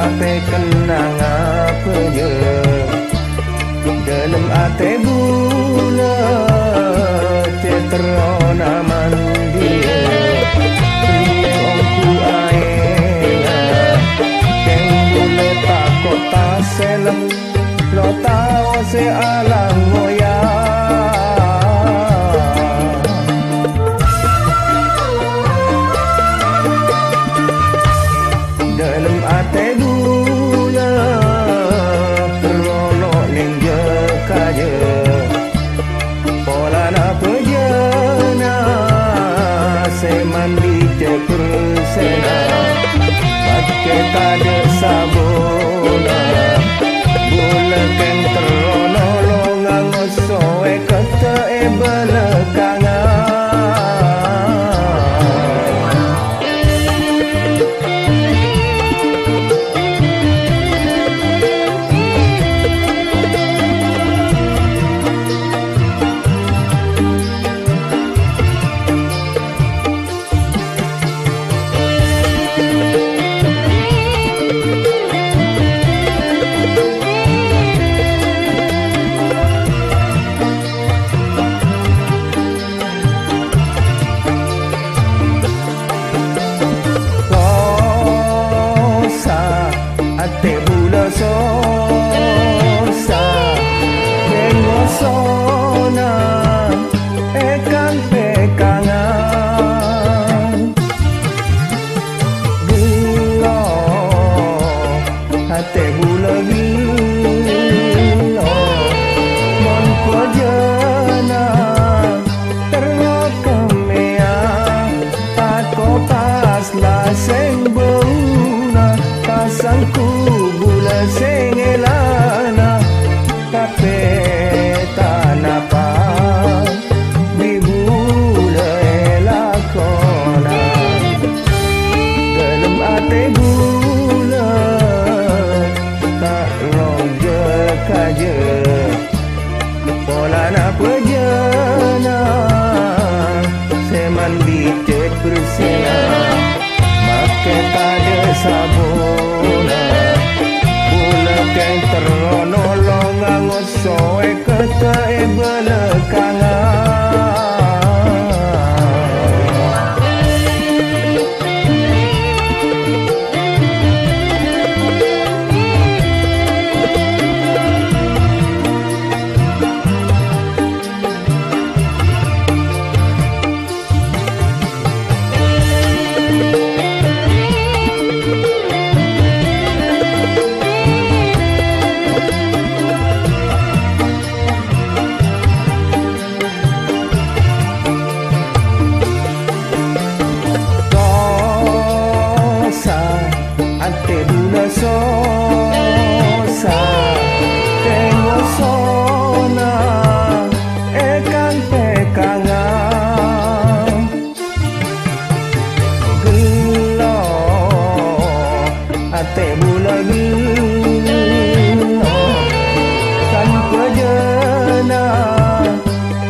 Tapi kenang apa je dalam ate bula cetrona mandia ongku aena keng bule takut taselem lo tau se alang ngoya dalam ate bula terolok ning je kaje pola na pejana se mandi je persena pakai kade sabuna bula keng terolok ngangosoe kata belekangan ate bula sosa dengo sona ekan pekangan gilo ate bula gilo mon pojana terlokemea tako pas la sengbuna pasangku bula sengelana tapi tanapa di bula elakona dalam ate bula tak roja kaje pola na pejana semandi cek bersina make kade sabuna bula keng teronolong ngangosoe kata belekangan ate bula sosa tengo sona ekan pekangan gelo ate bula gelo kan pejana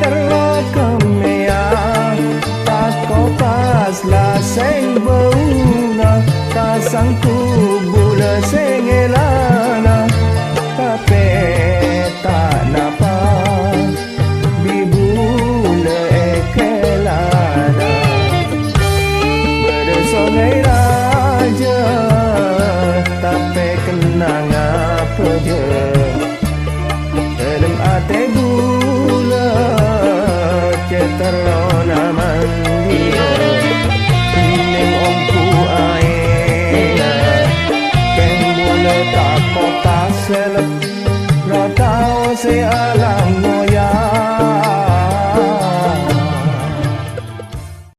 terlokemea tako pas la seng bauna pasangku bula sengelana tapi tak napa bibula ekelana berdesongai